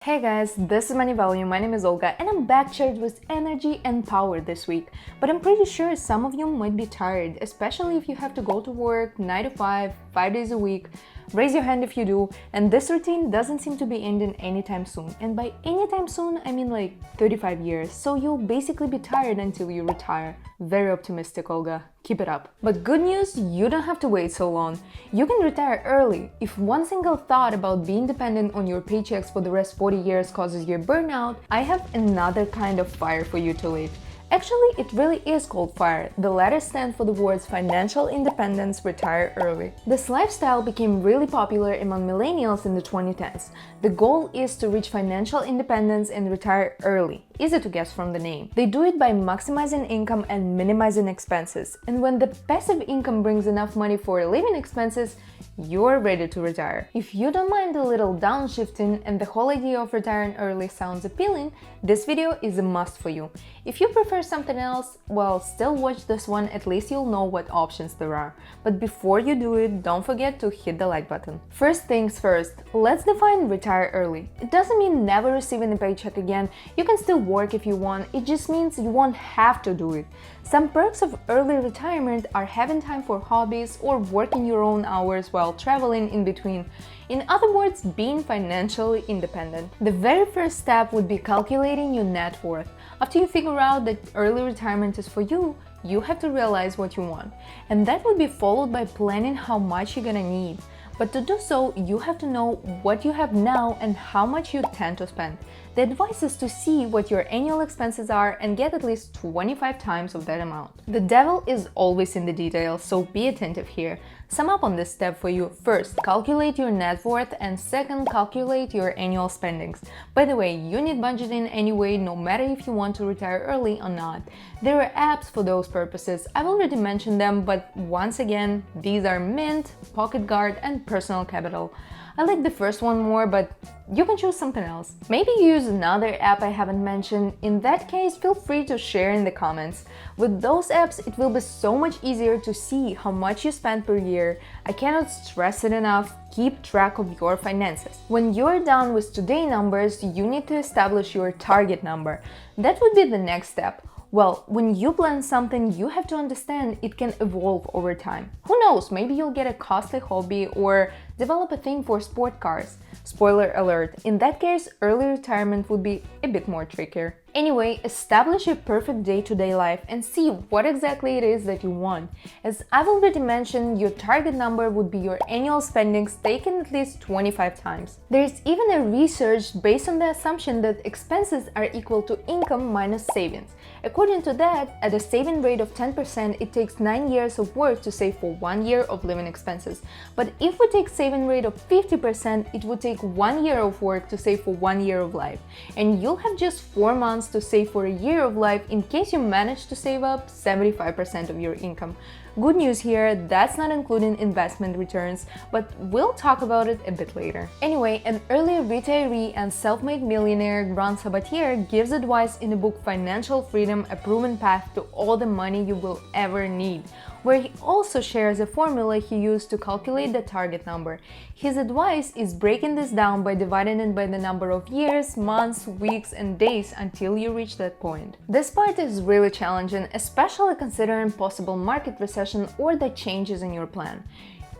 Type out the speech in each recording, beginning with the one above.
Hey guys, this is Money Value. My name is Olga and I'm back charged with energy and power this week. But I'm pretty sure some of you might be tired, especially if you have to go to work 9 to 5, 5 days a week. Raise your hand if you do, and this routine doesn't seem to be ending anytime soon. And by anytime soon, I mean like 35 years. So you'll basically be tired until you retire. Very optimistic, Olga. Keep it up. But good news, you don't have to wait so long. You can retire early. If one single thought about being dependent on your paychecks for the rest 40 years causes you burnout, I have another kind of fire for you to live. Actually, it really is called FIRE. The letters stand for the words financial independence, retire early. This lifestyle became really popular among millennials in the 2010s. The goal is to reach financial independence and retire early. Easy to guess from the name. They do it by maximizing income and minimizing expenses. And when the passive income brings enough money for living expenses, you're ready to retire. If you don't mind a little downshifting and the whole idea of retiring early sounds appealing, this video is a must for you. If you prefer something else, well, still watch this one, at least you'll know what options there are. But before you do it, don't forget to hit the like button. First things first, let's define retire early. It doesn't mean never receiving a paycheck again. You can still work if you want, it just means you won't have to do it. Some perks of early retirement are having time for hobbies or working your own hours while traveling in between. In other words, being financially independent. The very first step would be calculating your net worth. After you figure out that early retirement is for you, you have to realize what you want. And that would be followed by planning how much you're gonna need. But to do so, you have to know what you have now and how much you tend to spend. The advice is to see what your annual expenses are and get at least 25 times of that amount. The devil is always in the details, so be attentive here. Sum up on this step for you. First, calculate your net worth, and second, calculate your annual spendings. By the way, you need budgeting anyway, no matter if you want to retire early or not. There are apps for those purposes. I've already mentioned them, but once again, these are Mint, Pocket Guard, and Personal Capital. I like the first one more, but you can choose something else. Maybe use another app I haven't mentioned. In that case, feel free to share in the comments. With those apps, it will be so much easier to see how much you spend per year. I cannot stress it enough. Keep track of your finances. When you're done with today's numbers, you need to establish your target number. That would be the next step. Well, when you plan something, you have to understand it can evolve over time. Who knows, maybe you'll get a costly hobby or develop a thing for sport cars. Spoiler alert, in that case, early retirement would be a bit more trickier. Anyway, establish your perfect day-to-day life and see what exactly it is that you want. As I've already mentioned, your target number would be your annual spendings taken at least 25 times. There's even a research based on the assumption that expenses are equal to income minus savings. According to that, at a saving rate of 10%, it takes 9 years of work to save for 1 year of living expenses. But if we take saving rate of 50%, it would take 1 year of work to save for 1 year of life. And you'll have just 4 months to save for a year of life in case you manage to save up 75% of your income. Good news here, that's not including investment returns, but we'll talk about it a bit later. Anyway, an early retiree and self-made millionaire, Grant Sabatier, gives advice in the book Financial Freedom: A Proven Path to All the Money You Will Ever Need, where he also shares a formula he used to calculate the target number. His advice is breaking this down by dividing it by the number of years, months, weeks, and days until you reach that point. This part is really challenging, especially considering possible market recession or the changes in your plan.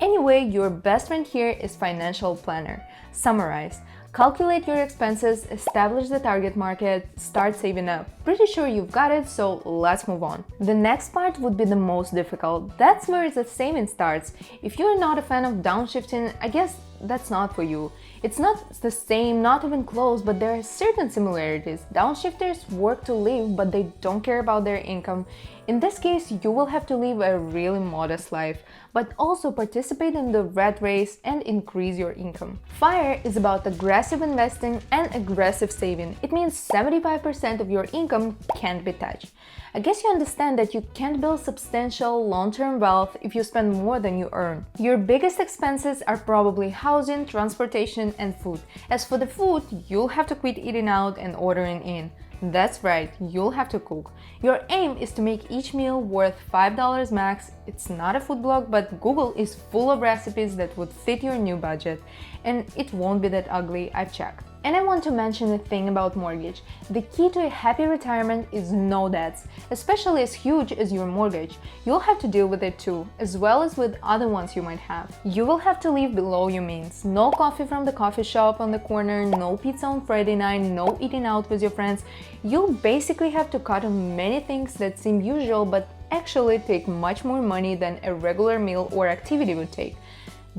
Anyway, your best friend here is Financial Planner. Summarize. Calculate your expenses, establish the target market, start saving up. Pretty sure you've got it, so let's move on. The next part would be the most difficult. That's where the saving starts. If you're not a fan of downshifting, I guess that's not for you. It's not the same, not even close, but there are certain similarities. Downshifters work to live, but they don't care about their income. In this case, you will have to live a really modest life, but also participate in the rat race and increase your income. FIRE is about aggressive investing and aggressive saving. It means 75% of your income can't be touched. I guess you understand that you can't build substantial long-term wealth if you spend more than you earn. Your biggest expenses are probably housing, transportation, and food. As for the food, you'll have to quit eating out and ordering in. That's right, you'll have to cook. Your aim is to make each meal worth $5 max. It's not a food blog, but Google is full of recipes that would fit your new budget. And it won't be that ugly, I've checked. And I want to mention a thing about mortgage. The key to a happy retirement is no debts, especially as huge as your mortgage. You'll have to deal with it too, as well as with other ones you might have. You will have to live below your means. No coffee from the coffee shop on the corner, no pizza on Friday night, no eating out with your friends. You'll basically have to cut on many things that seem usual but actually take much more money than a regular meal or activity would take.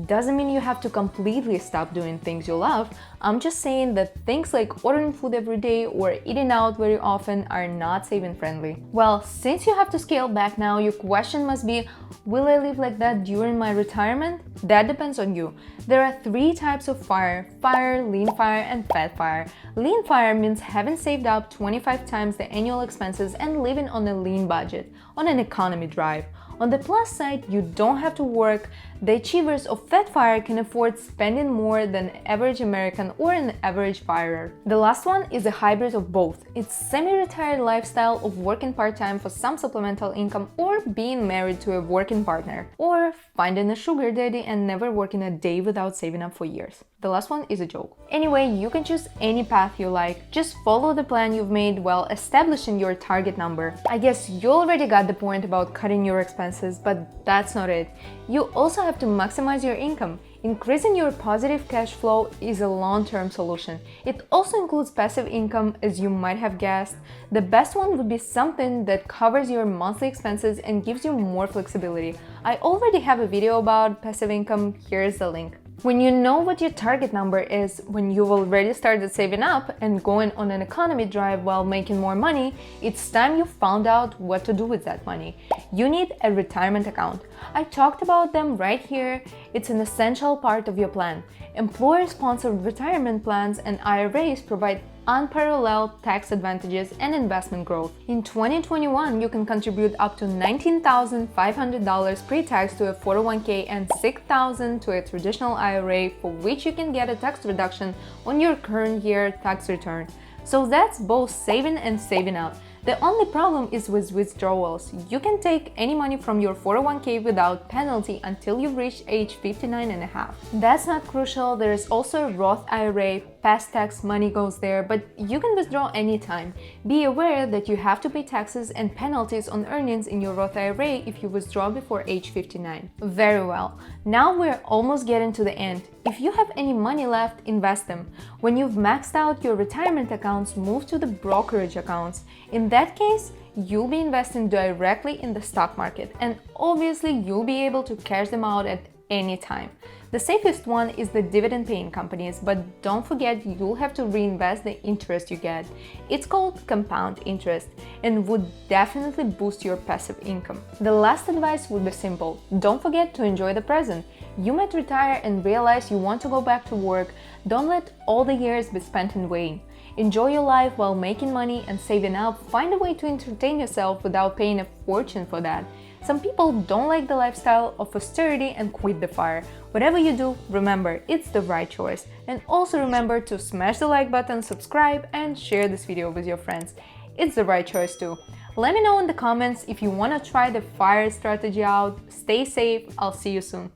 Doesn't mean you have to completely stop doing things you love. I'm just saying that things like ordering food every day or eating out very often are not saving friendly. Well, since you have to scale back now, your question must be, will I live like that during my retirement? That depends on you. There are 3 types of fire: lean fire, and fat fire. Lean fire means having saved up 25 times the annual expenses and living on a lean budget, on an economy drive. On the plus side, you don't have to work. The achievers of fat fire can afford spending more than an average American or an average firer. The last one is a hybrid of both. It's semi-retired lifestyle of working part-time for some supplemental income, or being married to a working partner, or finding a sugar daddy and never working a day without saving up for years. The last one is a joke. Anyway, you can choose any path you like. Just follow the plan you've made while establishing your target number. I guess you already got the point about cutting your expenses, but that's not it. You also have to maximize your income. Increasing your positive cash flow is a long-term solution. It also includes passive income, as you might have guessed. The best one would be something that covers your monthly expenses and gives you more flexibility. I already have a video about passive income. Here's the link. When you know what your target number is, when you've already started saving up and going on an economy drive while making more money, it's time you found out what to do with that money. You need a retirement account. I talked about them right here. It's an essential part of your plan. Employer-sponsored retirement plans and IRAs provide unparalleled tax advantages and investment growth. In 2021, you can contribute up to $19,500 pre-tax to a 401k and $6,000 to a traditional IRA, for which you can get a tax reduction on your current year tax return. So that's both saving and saving up. The only problem is with withdrawals. You can take any money from your 401k without penalty until you've reached age 59 and a half. That's not crucial. There is also a Roth IRA. Past tax money goes there, but you can withdraw anytime. Be aware that you have to pay taxes and penalties on earnings in your Roth IRA if you withdraw before age 59. Very well. Now we're almost getting to the end. If you have any money left, invest them. When you've maxed out your retirement accounts, move to the brokerage accounts. In that case, you'll be investing directly in the stock market, and obviously you'll be able to cash them out at any time. The safest one is the dividend-paying companies, but don't forget you'll have to reinvest the interest you get. It's called compound interest and would definitely boost your passive income. The last advice would be simple. Don't forget to enjoy the present. You might retire and realize you want to go back to work. Don't let all the years be spent in vain. Enjoy your life while making money and saving up. Find a way to entertain yourself without paying a fortune for that. Some people don't like the lifestyle of austerity and quit the fire. Whatever you do, remember, it's the right choice. And also remember to smash the like button, subscribe, and share this video with your friends. It's the right choice too. Let me know in the comments if you want to try the fire strategy out. Stay safe. I'll see you soon.